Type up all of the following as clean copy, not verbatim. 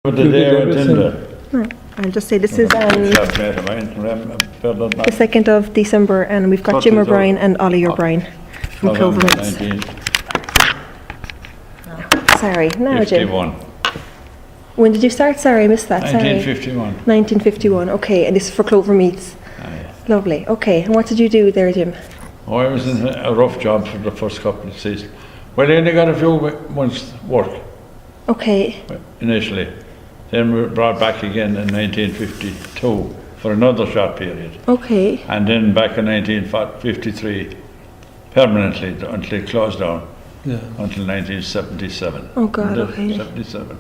But the day I attended. I'll just say this is the 2nd of December, and we've got Jim O'Brien and Ollie O'Brien from Clovermeads. Sorry, now Jim. When did you start? Sorry, I missed that. 1951. 1951, okay, and this is for Clovermeads. Lovely, okay, and what did you do there, Jim? Oh, I was in a rough job for the first couple of seasons. Well, I only got a few months' work. Okay. Initially. Then we were brought back again in 1952 for another short period. Okay. And then back in 1953 permanently until it closed down. Yeah. Until 1977. Oh God, okay. 77.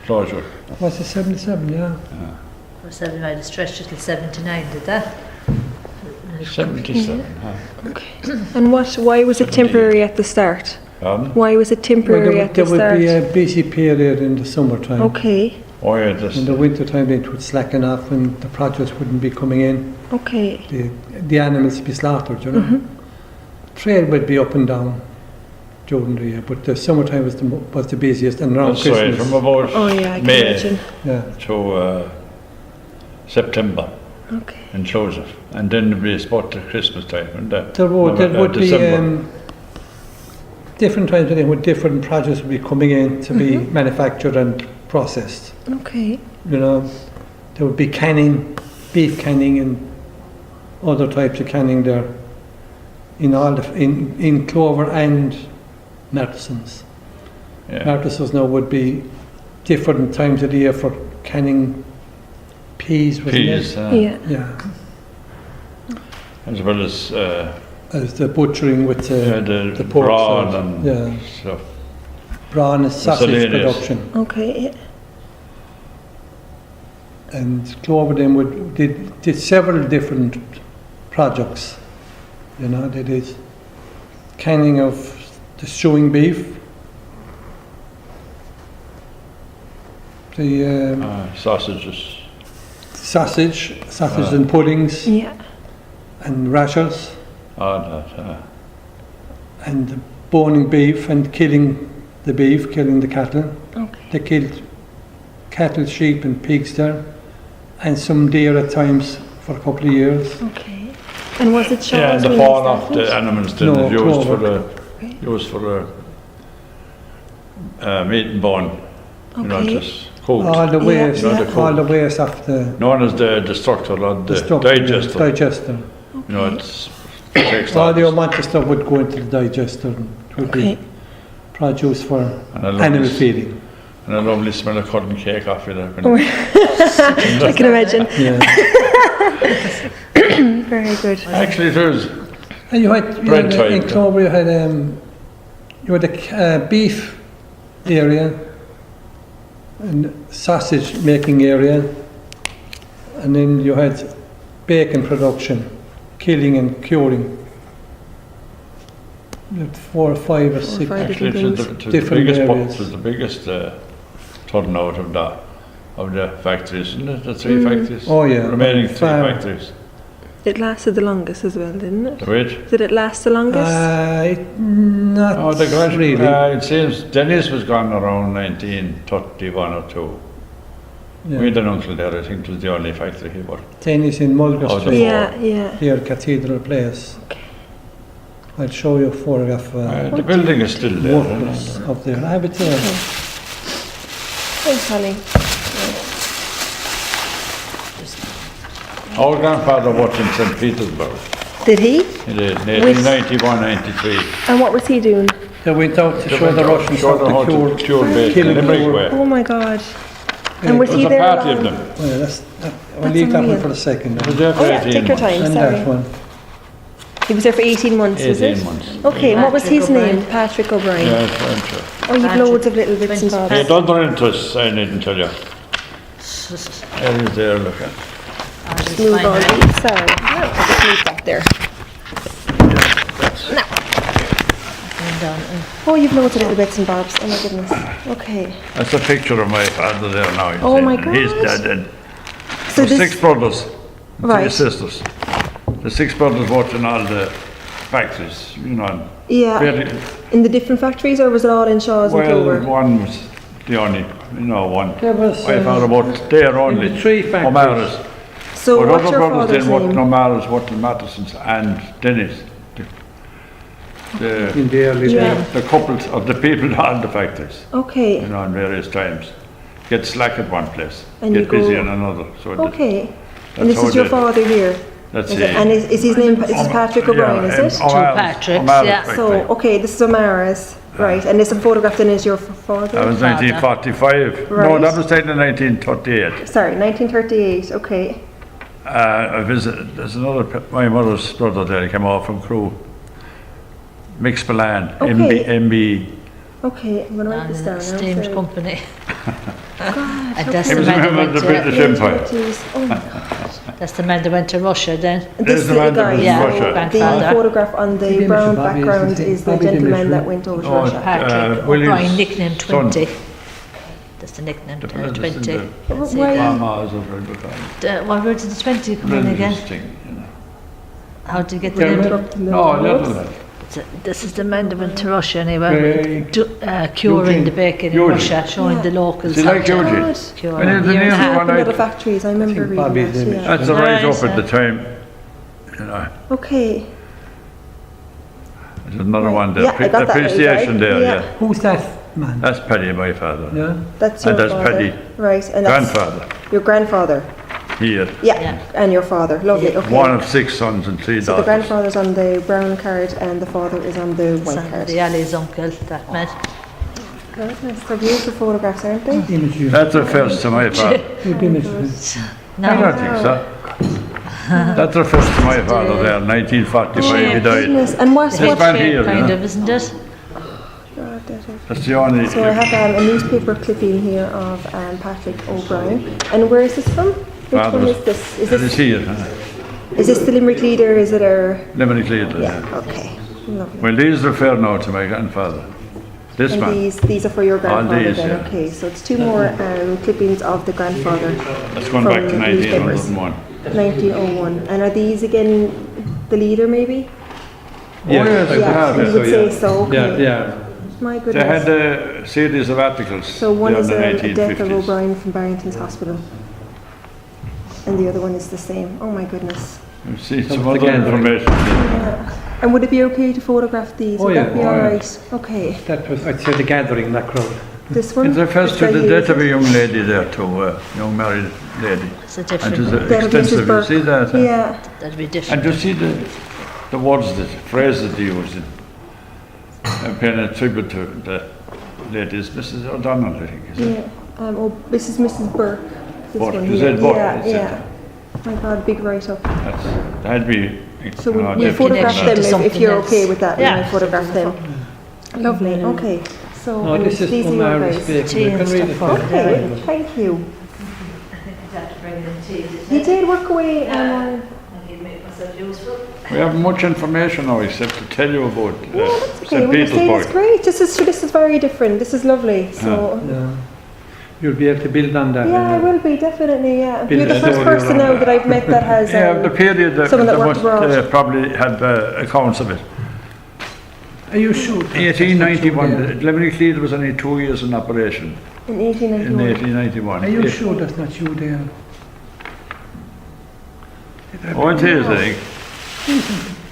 Closure. Was it 77, yeah? Or 79, it stretched it till 79, did that? 77, Okay. And why was it temporary at the start? Why was it temporary at the start? There would be a busy period in the summertime. Okay. Oh yeah, in the winter time it would slacken off and the produce wouldn't be coming in. Okay. The animals would be slaughtered, you know. Trade would be up and down during the year, but the summertime was the busiest, and around Christmas. From about May to September. Okay. In Joseph, and then there'd be a spot to Christmas time, and there would be different times when different produce would be coming in to be manufactured and processed. Okay. You know, there would be canning, beef canning, and other types of canning there in Clover and Martison's. Martison's now would be different times of the year for canning peas, wasn't it? Yeah. As well as the butchering with the pork brawn and stuff. Brawn and sausage production. Okay. And Clover then did several different projects. You know, they did canning of the stewing beef, the sausage and puddings, and rashers, and the boning beef and killing the cattle. Okay. They killed cattle, sheep and pigs there, and some deer at times for a couple of years. Okay. And was it Shaws? Yeah, and the fall off the animals then used for the meat and bone. Okay. You know, just cooked. All the waste, all the waste of the... Known as the structure, or the digester. Digester. Okay. You know, it takes all the amount of stuff would go into the digester and would be produce for animal feeding. And a lovely smell of cotton cake off it. I can imagine. Yeah. Very good. Actually, there's and you had in Clover you had a beef area and sausage making area, and then you had bacon production, killing and curing. You had 4 or 5 or 6 different areas. The biggest turnout of the factories, isn't it? The 3 factories. Oh yeah. Remaining 3 factories. It lasted the longest as well, didn't it? The which? Did it last the longest? Not really. It seems Dennis was gone around 1931 or 2. Yeah. We had an uncle there, I think it was the only factory he worked. Dennis in Mulger Street. Yeah. Near Cathedral Place. Okay. I'll show you a photograph. The building is still there. Workers up there. I have it there. Thanks, Holly. Our grandfather worked in St. Petersburg. Did he? He did, 1991, 93. And what was he doing? They went out to show the Russians how to cure bacon in Limerick way. Oh my God. And was he there? There's a party of them. I'll leave that one for a second. He was there for 18 take your time, months. sorry. That one. He was there for 18 months, was it? 18 months. Okay, and what was his name? Patrick O'Brien. Yeah, French. Oh, you've loads of little bits and bobs. Hey, don't run into us, I needn't tell you. There is there, look at. Just move all these, sorry. No, I'll just leave that there. No. Oh, you've loads of little bits and bobs. Oh my goodness. Okay. That's a picture of my father there now. Oh my God. He's dead. And So there's 6 brothers, and 3 Right. sisters. The 6 brothers worked in all the factories, you know. Yeah. In the different factories, or was it all in Shaw's and Well, Clover? one was the only you know, one. There was, My father worked there only. the three factories. O'Mara's. So But what's other your brothers father's then worked in name? O'Mara's, worked in Mattison's and Dennis. In the early Yeah. days. The couples of the people that owned the factories, Okay, you know, in various times. Get slack at one place, And get you go- busy in another. So okay. that's And this how is your they- father here? That's Is it. it? And is his name, is this Patrick O'Brien, is it? Patricks, yeah. So, okay, this is O'Mara's, right, and this photograph then is your father? That was 1945. No, Right. that was taken in 1938. Sorry, 1938, okay. I visited, there's another, my mother's brother there, he came off from Crewe. Mix Milan, Okay. MB. Okay, I'm going to write this down now. Steam so- company. God, And that's He the was a man that member of went the to, British Empire. 1920s. Oh my God. that's the man that went to Russia then. This There's the little man that guy, was in Yeah. Russia. the Grandfather. photograph on the Maybe brown Mr. Bobby, background isn't he? is the Bobby gentleman Dimitri. that went over to Oh, Russia. Patrick William's O'Brien, nicknamed son. 20. That's the nickname, 20. That's it. Why- Mama's over in the What word did the 20 come in again? thing, you know. How did you get the Dermot? name? Interrupting the No, notes. little lad. This is the man that went to Russia Very- anyway, curing Eugene. the bacon in Eugene. Russia, showing Yeah. the locals Is he how like to Eugene? God. cure. When is the Year and a name half. one Working at night? the factories, I remember think reading Bobby's that, in it. yeah. That's the rise Nice, up at the time. You know, Okay. there's another one there. Yeah, I got that right, Appreciation right? there, Yeah. yeah. Who's that man? That's Paddy, my father. Yeah. That's your And that's father. Paddy. Right, and that's Grandfather, your grandfather. here. Yeah, Yeah. and your father. Lovely, okay. One of 6 sons and 3 So the daughters. grandfather's on the brown card and the father is on the white Son, card. the Ali's uncle, that man. Goodness, they're beautiful photographs, aren't they? Image you. That's the first to my father. Good image. I No, don't think so. That's the first to my father there, 1945 he died. Goodness, and what's This what? man here, kind yeah. of, isn't it? That's the only. So I have a newspaper clipping here of Patrick O'Brien. And where is this from? Which one Father's- is this? Is That is this, here, is this the Limerick Leader? Is it our... Limerick Leader. Yeah, okay. Lovely. Well, these refer now to my grandfather. This And man. these are for your grandfather these, then, yeah. okay. So it's 2 more clippings of the grandfather. That's going from back to newspapers. 1901. 1901. And are these again the leader maybe? Yes, I Yeah, have, you yeah. would say so, okay. Yeah. My They had goodness. a series of articles. So one there is in the a death of 1950s. O'Brien from Barrington's Hospital. And the other one is the same. Oh my goodness. You see some was other the gathering. information. Yeah. And would it be okay to photograph these? Oh, Would yeah. that be Oh, yeah. alright? Okay. That was, I'd say, the gathering, that crowd. This one? It refers This to guy the here, death of is a it? young lady there too, young married lady. It's a And different it is one. Death of Mrs. extensive, you Burke. see that? Yeah. That'd be And different. you see the words, the phrases they use in paying a tribute to the ladies, Mrs. O'Donnell, I think, is it? Yeah. Oh, this is Mrs. Burke. This Burke. one Is here. it Burke? Yeah, Is it? yeah. My God, big write-up. That'd be. So we'll different photograph than them that. to if you're something okay else. with that. Yeah. We might photograph them. Lovely. Okay. So No, this is these are your O'Mara's guys. bacon. Tea You and can read stuff it. on Okay. Thank you. He did work away on. We have much information now except to tell you about Yeah, that's okay. St. What you're saying is Petersburg. great. This is very different. This is lovely. So. Yeah. You'll be able to build on that. Yeah, I will be, definitely, yeah. Build You're the a first story person around now that I've met that has Yeah, the period that someone that that worked must, abroad. probably had accounts of it. Are you sure? 1891, Limerick Leader was only 2 years in operation in in 1891. 1891. Are you sure that's not you there? Oh, it is, I think.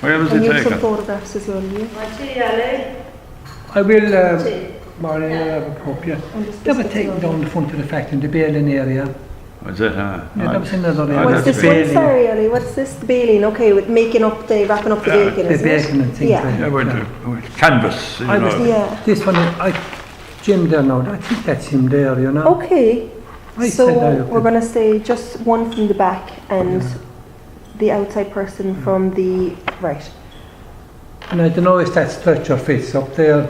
Where was And it you have some taken? photographs as well, you? I will, Marlene, I'll have a cup, yeah. And just They were biscuits taken and down the front of the factory in the Bailin area. Was it, huh? Yeah, that was another Oh, area. What's that's this one? Bailey. Sorry, Ellie. What's this? The baling. Okay, with wrapping up the bacon, The isn't it? bacon and things Yeah. like Yeah, that. went to canvas, you I was- know. Yeah. This one, Jim there now, I think that's him there, you know. Okay. I So said I we're going to say just one from the back and the outside person from the right. And I don't know if that stretcher fits up there.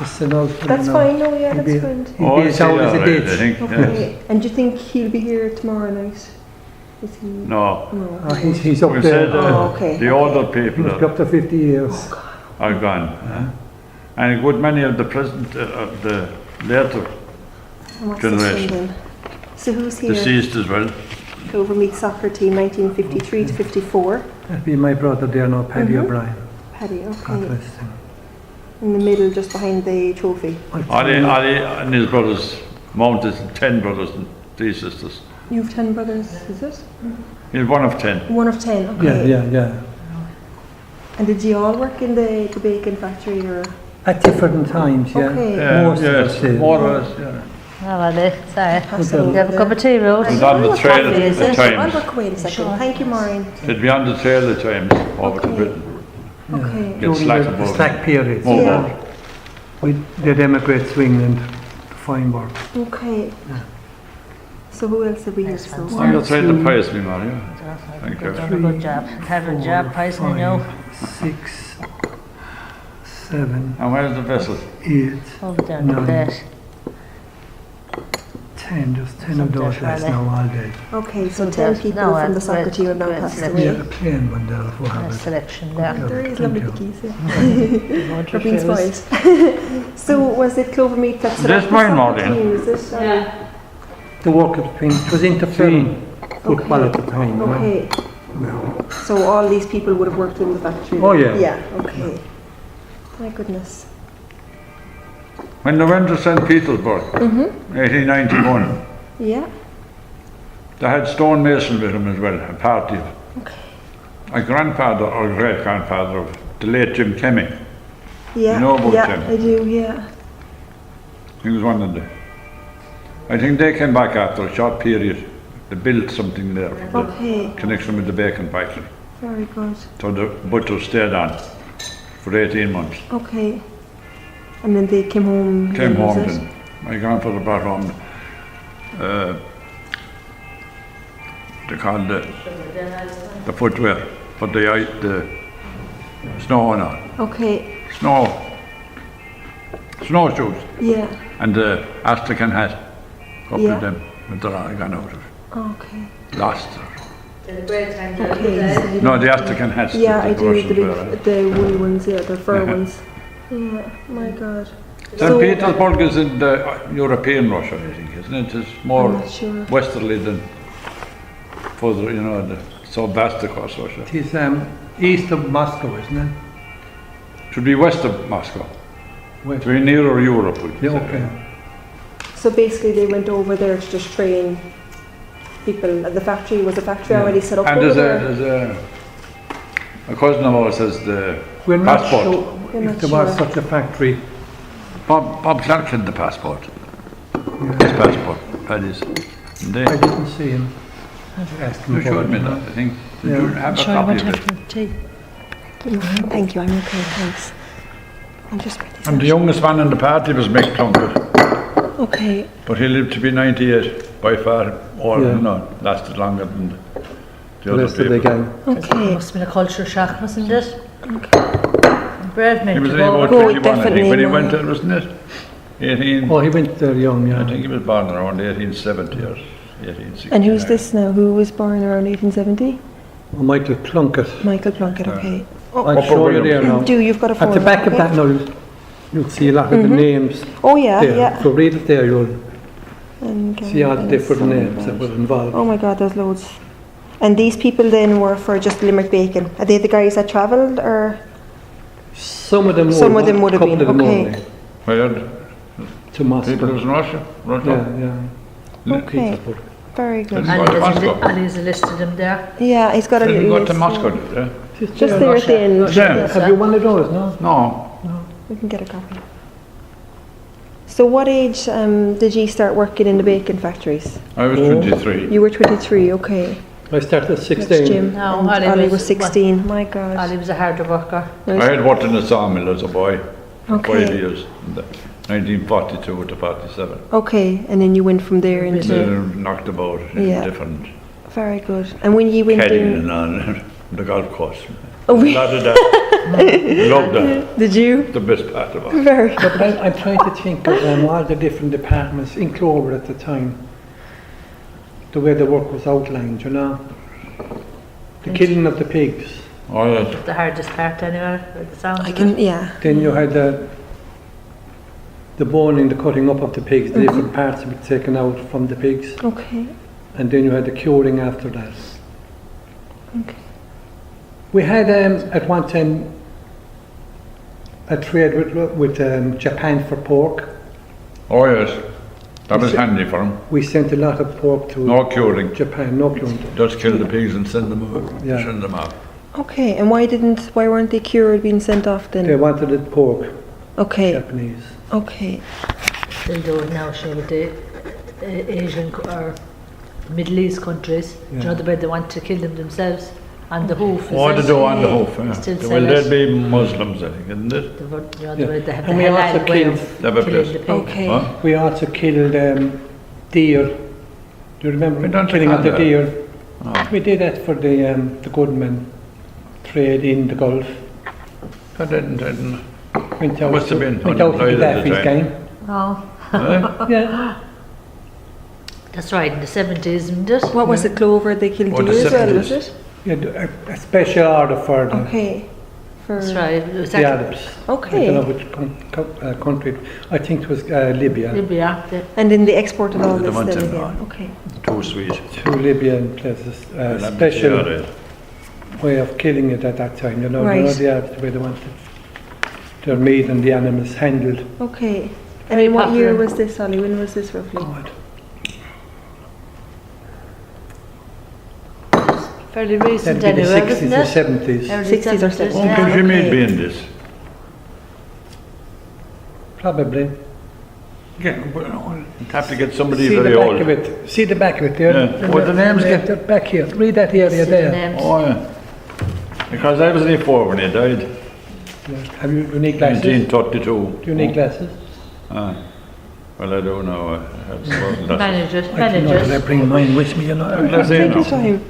It's an old, That's fine. No, yeah, that's Maybe- fine. Oh, He'd I be as see, old as a all right, ditch. I think, Okay. yes. And do you think he'll be here tomorrow night? Is he? No, No. Oh, he's up we there. said Oh, okay. the older people He's up to 50 years. are gone. And a good many of the present, of the later And what's this one generation. then? So who's here? deceased as well. Over Meath soccer team, 1953 to 54. That'd be my brother there now, Paddy O'Brien. Paddy, God okay. rest him. In the middle, just behind the trophy. I'll Ollie tell and his brothers Mount is 10 brothers and 3 sisters. You've 10 brothers, is it? He's one of 10. One of 10, okay. Yeah. And did you all work in the bacon factory or? At different times, yeah. Okay. Most of us did. More of us, yeah. Oh, well, sorry. Absolutely. You have a cup of tea, Ruth? It was on the trail at the I'll times. work away in a second. Sure. Thank you, Maureen. It'd be on the trail at times over to Britain. Okay. Get During slack the about slack periods. Move Yeah. on. We did emigrate to England to find work. Okay. So who else have we here? So I'm going to try to price me, Mario. Thank you. Done a good job. Have a job, pricing you know. 6, 7, And where's the vessel? 8, Hold down to Nine. that. 10. There's 10 of those last now all day. Okay, so So 10 there's- people no, from the that's soccer great. team have now Great passed selection. Yeah, away. a plain one there if we have Nice it. selection there. There is Thank lovely you. bickies, yeah. We're being spoiled. So was it Clovermead that set This up the mine, soccer Maureen. team, is it? The work between, it was interfering football at the time. you know. Okay, No. so all these people would have worked in the factory? Oh, yeah. Yeah, okay. My goodness. When they went to St. Petersburg, 1891, Yeah, they had stonemason with them as well, a party of okay. a grandfather or great-grandfather of the late Jim Clemming. Yeah, You know about yeah, them? I do, yeah. He was one of them. I think they came back after a short period. They built something there for the Okay, connection with the bacon factory. very good. So the butcher stayed on for 18 months. Okay. And then they came home. Came then, was home it? then. My grandfather brought home, they called the footwear for the snow and all. Okay, Snowshoes yeah, and the Astrakhan hat. Couple Yeah. of them, but they're all gone out of it. okay. Lost. Okay, so you No, the Astrakhan hats. yeah, that I the do, Russians the wear, big, the woolly ones, yeah, the fur Yeah. ones. Yeah, my God. St. Petersburg is in the European Russia, I think, isn't it? It's I'm more not sure. westerly than further, so vast across Russia. It is east of Moscow, isn't it? Should be west of Moscow. West. To be nearer Europe, we Yeah, could say. okay. So basically they went over there to just train people. The factory, was the factory Yeah. already set up And over there's there? a cousin of ours has the We're not passport. sure We're if not there was sure. such a factory. Bob Clark had the passport. Yeah. His passport, Paddy's. And I they, didn't see him. Ask him you about showed me it, that, no? I think. Did Yeah. you have a Sure, you copy want of to it? have tea? Thank you, I'm okay, thanks. I'll just write this And the out. youngest man in the party was Mick Plunkett, Okay, but he lived to be 98, by far, or Yeah. lasted longer than the The other rest of the people. gang. It okay. must have been a culture shock, mustn't it? Brave men He was to only go. about Go, 21, I definitely, think, when he no. went there, wasn't it? 18, Oh, he went there young, yeah. I think he was born around 1870 or 1860. And who's this now? Who was born around 1870? Oh, Michael Plunkett. Michael Plunkett, okay. I'll Upper show you William. there now. Do, you've got a At the photo, back of okay? that now, you'll see a lot of the names Oh yeah, there. yeah. So read it there, you'll And see all the Gary different Ellis, names that were involved. Oh my God, there's loads. And these people then were for just Limerick Bacon. Are they the guys that travelled, or? Some of them Some of them would have couple been, of them okay. only, Well, to Moscow. people was in Russia, Yeah. Okay, Petersburg. very good. Didn't go to Moscow. Ali's listed them there. Yeah, he's got a Didn't little go to list, Moscow, yeah. did they? Just there at the end. Yeah. Have you one of those, no? No, We can get a copy. So what age did you start working in the bacon factories? I was 23. You were 23, okay. I started at That's 16. Jim. No, and Ollie Ollie was- was 16, my God. Ali was a harder worker. I had worked in a sawmill as a boy for Okay. 5 years, in the 1942 to 47. Okay, and then you went from there into... Then knocked about in Yeah. different Very good. And when you went caddying in... and on the golf course. Oh, A really? lot of that. Loved that. Did you? The best part of it. Very good. But I'm trying to think of all the different departments in Clover at the time. The way the work was outlined, you know. The killing of the pigs. Oh yes. The hardest part anyway, by the sounds I of can, it. yeah. Then you had the boning, the cutting up of the pigs, the different parts would be taken out from the pigs. Okay. And then you had the curing after that. Okay. We had at one time a trade with Japan for pork. Oh yes. That was handy for him. We sent a lot of pork to No curing. Japan, no curing. Just kill the pigs and send them out. Yeah. Send them out. Okay, and why weren't they cured being sent off then? They wanted it pork, Okay, Japanese. okay. They'll do it now, sure, with the Asian or Middle East countries. Do you know the way they want to kill them themselves? On the hoof. Oh, they do on the hoof. Still Yeah. sell Well, it. they'd be Muslims, I think, isn't it? You know, Yeah. the way they have And the we also halal way killed- of Never killing place. the pig. Okay. Huh? We also killed deer. Do you remember We don't killing of the have that. deer? Oh. We did that for the Goodman trade in the Gulf. I didn't. Went out Must have to, been went out to the unemployed at the Daffy's time. game. Oh, Eh? Yeah. that's right, in the 70s, isn't it? What was it, Clover? They killed Oh, the deer as well, was 70s. it? We had a special order for the, Okay. For That's right. It was the actually Arabs. I don't know Okay. which country. I think it was Libya. Libya. And then they exported all They this want then them, again. Okay. Too sweet. Two Libyan places. Special way of killing it at that time. You know Right. the Arabs, the way they wanted their meat and the animals handled. Okay. And Very in what year popular. was this, Ollie? When was this roughly? God. Fairly That'd recent be the anyway, 60s wasn't or it? 70s. Early 60s or 70s, 70s. Oh, yeah. could you okay. mean be in this? Probably. Yeah, well, you'd have to get somebody See the very back old. of it. See the back of it there. Yeah. What the names They're- get? they're back here. Read that area See the there. names. Oh, yeah. Because I was only 4 when he died. Yeah. Have you need glasses? 1932. Do you need glasses? Ah. Well, I don't know. I have some glasses. Manage it, I can manage not it. bring mine with me, you know. Glasses, Take your no. time.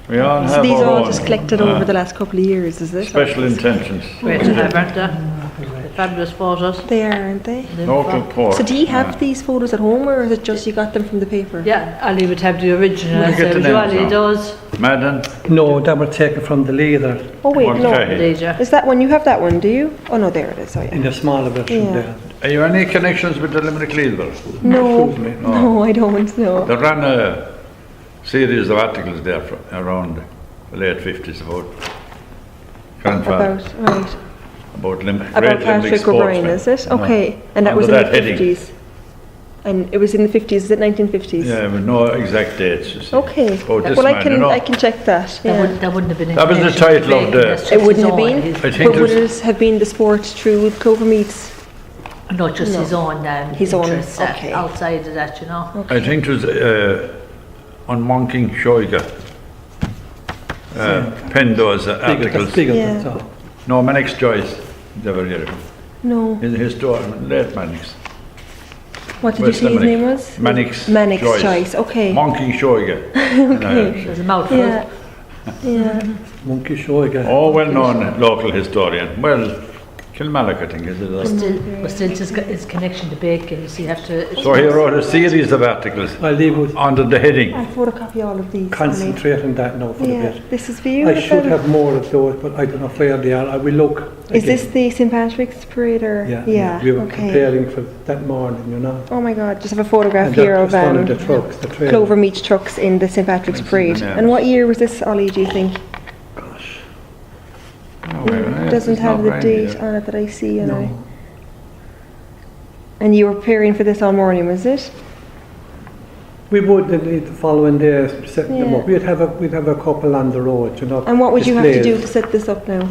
We all So have these our are all own, just collected over the last couple of years, is it? special intentions. Great to have, aren't they? Fabulous photos. They are, aren't they? Local pork. So do you have these photos at home, or is it just you got them from the paper? Yeah, Ali would have the original, We'll get so the names Ali now. does. Madden, No, that were taken from the leather Oh wait, no. Okay. Leisure. Is that one? You have that one, do you? Oh no, there it is. Oh yeah. in the smaller version Yeah. there. are you any connections with the Limerick Leaders? No, Excuse me. no, I don't know. They ran a series of articles there around the late 50s about grandfather, About about Limerick. about great Limerick Patrick O'Brien, is it? sportsmen. Okay, and that Under was in that the heading. 50s. And it was in the 50s. Is it 1950s? Yeah, with no exact dates. You see. Okay. About this Well, man, I can check that. Yeah. That wouldn't have been That was the intentional title of big, the- that's just It wouldn't his have own, been. his- I think But would there's- it have been the sport through Clover Meats? Not just No. his own His own, interests okay. outside of that, you know. I think it was on Monking Shoiga. Penned those articles. Bigger, Yeah. that's all. No, Mannix Joyce. Never heard of him. No. He's a historian, late Mannix. What did you West say his Limerick. name was? Mannix Mannix Joyce. Choice. Okay. Monking Shoiga. There's a mouthful. Yeah. Yeah. Monkey show again. Oh, well-known local historian. Well, Kilmallock, I think, is it? But still his connection to bacon, you see, you have to... So he wrote a series of articles I'll leave with under the heading. I'll photocopy all of these. concentrate on that now for a Yeah. bit. This is for you. I should have more of those, but I don't know where they are. I will look. Is again. this the St. Patrick's parade or? Yeah. We were Okay. preparing for that morning, you know. Oh my God! Just have a photograph And here that of was one of the trucks, the train. Clover Meats trucks in the St. Patrick's That's parade. the names. And what year was this, Ollie? Do you think? Gosh. Oh, well, It doesn't it's have not the right date here. on it that I see. You know. No. And you were preparing for this all morning, was it? We would the following day set them Yeah. up. We'd have a couple on the road, you know. And what would you have to do displays. to set this up now?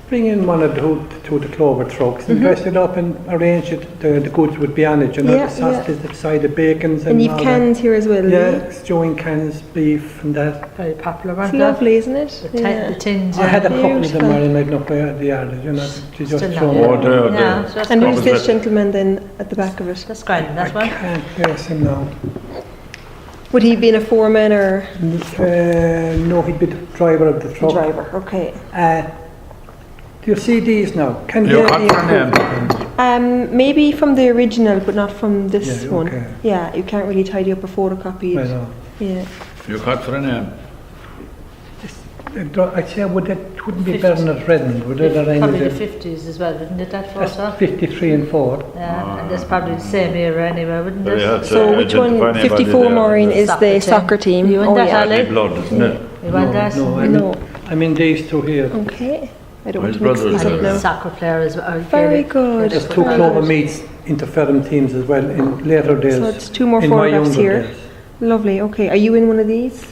Bring in one of the two of the Clover trucks and dress it up and arrange it. The goods would be on it, you know, Yeah, the sausages, the side, the bacons And and you've all cans here as well. that. Yeah. Yeah, stewing cans, beef and that. Very popular, It's aren't they? lovely, isn't it? The tins, I had a couple of them Beautiful. are in I'd not by the yard, you know, to just Still show not. me. Oh, there, Yeah, there. so that's And good. who's was this it? gentleman then at the back of it? That's grand, I that one. can't place him now. Would he be a foreman or No, he'd be the driver of the a truck. driver? Okay. Do you see these now? Can You hear cut the for name. Maybe from the original, but not from this Yeah, one. okay. Yeah, you can't really tidy up a photocopy. I know. Yeah. You cut for a name. I'd say wouldn't be better than at Redmond, would it? Or any Probably of the them? 50s as well, wouldn't it, that That's photo? 53 and 4. Yeah, and that's probably the same era anyway, wouldn't But it? you had to So which one? identify anybody 54 there. Maureen is Soccer the team. soccer team. You and Oh that, yeah. Ali? Badly blood, isn't it? You want that? No, No. I'm in these two here. Okay. I don't Oh, want his to mix brother these is up there. now. Soccer player as well. Very good. There's Very two Clover good. Meats interference teams as well in later days. So it's 2 more in my photographs younger here. days. Lovely. Okay. Are you in one of these?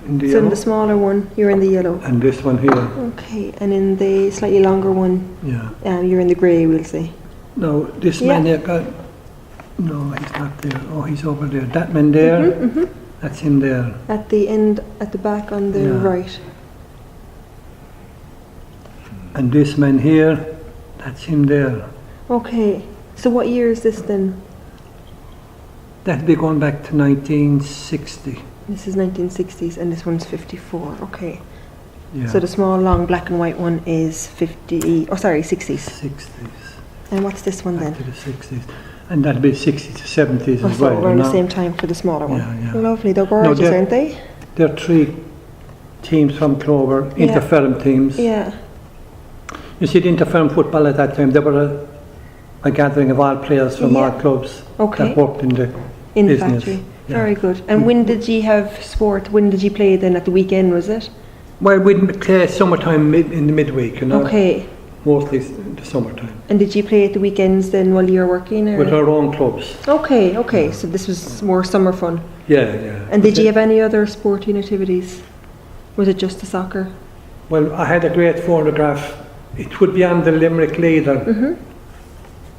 In the So in yellow, the smaller one, you're in the yellow. and this one here. Okay. And in the slightly longer one, Yeah. you're in the grey, we'll say. No, this Yeah. man here got. No, he's not there. Oh, he's over there. That man there. That's him there. At the end, at the back on the Yeah. right. And this man here, that's him there. Okay. So what year is this then? That'd be going back to 1960. This is 1960s and this one's 54. Okay. Yeah. So the small, long, black and white one is 60s. 60s. And what's this one then? Back to the 60s. And that'd be 60s to 70s Oh, as so well. around you the know. same time for the smaller one. Yeah, yeah. Lovely. They're gorgeous, they're- aren't they? There are 3 teams from Clover, Yeah. interference teams. Yeah. You see, the interference football at that time, they were a gathering of all players from Yeah. all clubs Okay. that worked in the In the business. factory. Yeah. Very good. And when did you have sport? When did you play then? At the weekend, was it? Well, we'd play summertime in the midweek, you know, Okay. mostly the summertime, And did you play at the weekends then while you were working? Or? with our own clubs. Okay, okay. So this was more summer fun. Yeah, yeah. And did you have any other sporting activities? Was it just the soccer? Well, I had a great photograph. It would be on the Limerick leader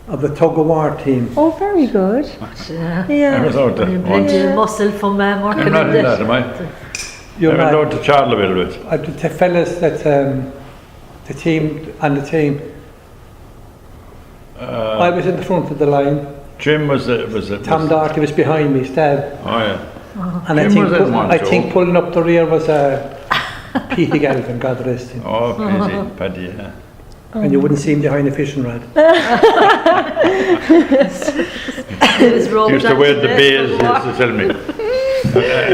of the tug of war team. Oh, very good. Yeah. I Yeah. was out there Plenty once. of muscle from working I'm not in in that, it. am I? You're I went not, out to Charleville with. the fellas that the team on the team. I was in the front of the line. Jim was Tom Doherty was behind me, Stab. Oh yeah. And Jim was in one, I Joe. think pulling up the rear was Petey Galvin, God rest him. Oh, crazy, Paddy, yeah. And you wouldn't see him behind a fishing rod. It was roped Used to onto wear the the bays, he used to tell me.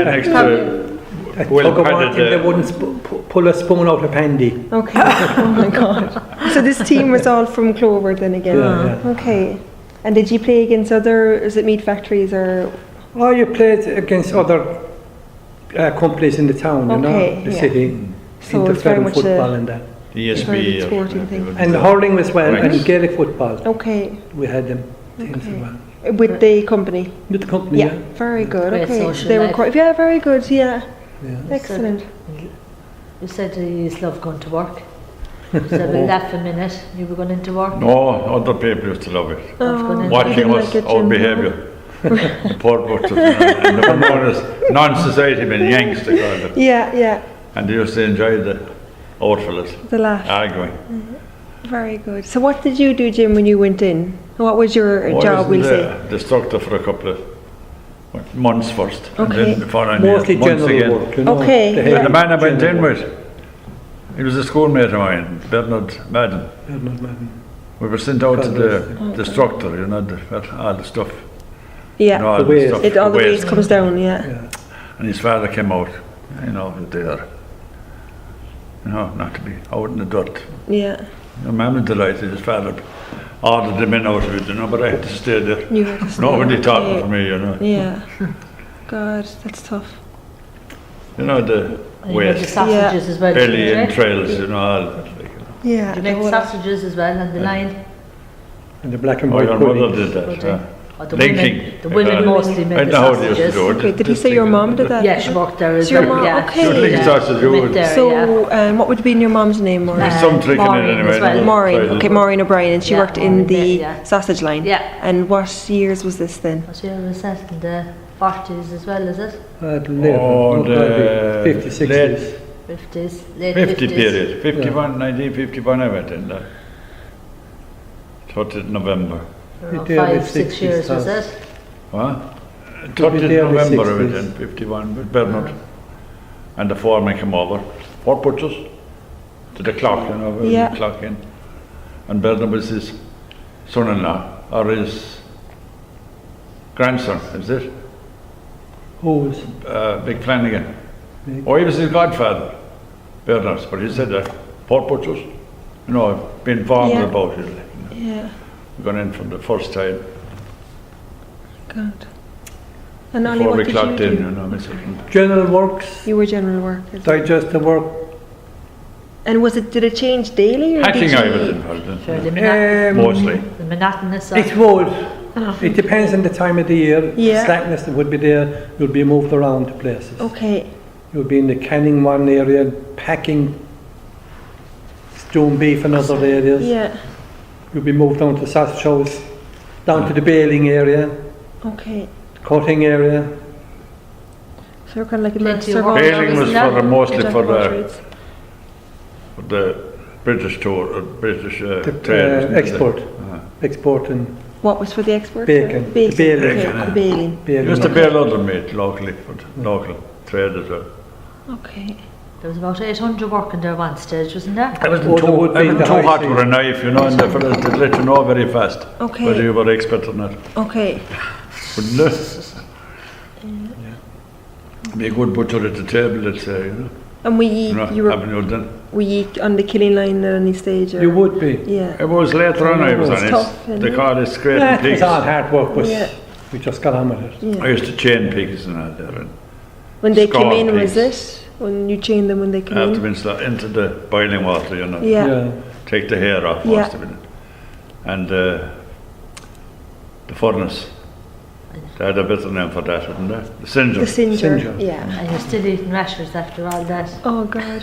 Next to At well tug of war padded, team, they wouldn't pull a spoon out of pandy. Okay. Oh my God. So this team was all from Clover then again? Yeah, yeah. Okay. And did you play against other, is it meat factories or? Oh, you played against other companies in the town, you Okay, know, the yeah. city. So it's very Interference much football a, and that. the ESB. very sporting thing. And hurling as well, Right. and Gaelic football. okay, We had them teams as Okay. well. with the company? With the company, Yeah, very good, Great okay. social They were life. quite, yeah, very good, yeah. yeah. Excellent. You said you used to love going to work. You said we left a minute, you were going into work. No, other people used to love it. Oh, you Watching didn't us, like it, our Jim? behaviour. The poor butchers, you know, and they were known as non-society men, Yanks they called it. Yeah, yeah, And they used to enjoy the old fellas the laugh. arguing. Very good. So what did you do, Jim, when you went in? What was your I job, was we'll say? the instructor for a couple of months first. And Okay. then before I knew Mostly it, months general again. work, you know. Okay, the yeah. heavy And the man I went general in work. with, he was a schoolmate of mine, Bernard Madden. Bernard Madden. We were sent out to God the instructor, you know, all the stuff. Yeah, You know, all The the waste. stuff, it all the waste. waste comes down, yeah. Yeah. And his father came out, you know, there. You know, not to be out in the dirt. Yeah, Your man was delighted, his father ordered the men out of it, you know, but I had to stay there. you had to stay. Nobody talking Okay. for me, you know. Yeah. God, that's tough. You know, the And you made the waste, sausages as well. did belly you, and Jay? trails, you know, all that. Like, you know. Yeah. Did you make the sausages as well on the line? And the black and Oh, white your pudding. mother did that. Pudding. Or the Linking. women, the women I mostly made don't the know how they used to sausages. do it. Okay, did you Just say your thinking mom did that? Yeah, she worked there as So your well. mom- Yeah. okay. She would link Yeah. sausage, you Went would. there, yeah. So, what would have been your mom's name, Maureen? There's some tricking in Maureen it anyway. as well. Maureen, Tried it. okay, Maureen O'Brien, and she Yeah, worked in Maureen, the yeah. sausage line. Yeah. And what years was this then? What year was that? In the 40s as well, is it? Later. Oh, the 50s, 60s. late 50s, late 50 50s. period. 51, 1951 I went in there. 30th November. Around The early 5-6 years, was 60s. it? What? Could be 30th the early November I went 60s. in, 51 with Bernard. And the foreman came over. Four butchers to the clock, you know, where Yeah. the clock in. And Bernard was his son-in-law, or his grandson, is it? Who was? Big Flanagan. Big. Oh, he was his godfather, Bernard, but he said that. Pork butchers, you know, been informed Yeah. about it. Like, you know. Yeah, Gone in from the first time, good. And Ollie, before what we did clocked you in, do? you know. General works, You were general work. is it? digestive work, And did it change daily? Or Hacking did I you- was involved in. Sure, Mostly. the monotonous of It would. It depends on the time of the year. Yeah. Slackness that would be there. You'll be moved around to places. Okay. You'll be in the canning one area, packing stone beef in other areas. Yeah. You'll be moved down to sausage house, down to the baling area, Okay. cutting area. So we're kind of like a Plenty master of of all work. Bailing trades. was Isn't that- mostly Jack for of all the trades. British tour, British The, trade. wasn't it? export. Uh, Export and What was for the export? Bacon. Bacon. The baling. Okay, the baling. baling. Used to bail other meat locally for the local trade as well. Okay. There was about 800 working there one stage, wasn't there? I wasn't Oh, there would be too the high hot season. with a knife, you know, and the fellas did let you know very fast Okay. whether you were expert or not. Okay. Wouldn't it? Be a good butcher at the table, let's say, you know. And Having you done. were you on the killing line at any stage? Or? You would be. Yeah. It was later on I was It's on tough, it. isn't They it? called it scraping Yeah, it was pigs. all hard work, but Yeah. we just got on with it. Yeah. I used to chain pigs and all there. And When they came Score in, was pigs. it? When you chained them when they came after in? being into the boiling water, you know. Yeah. Take the hair off Yeah. most of it. And the furnace. They had a better name for that, didn't they? The Singer. The Singer. Singer. Yeah. And you're still eating rashers after all that. Oh God.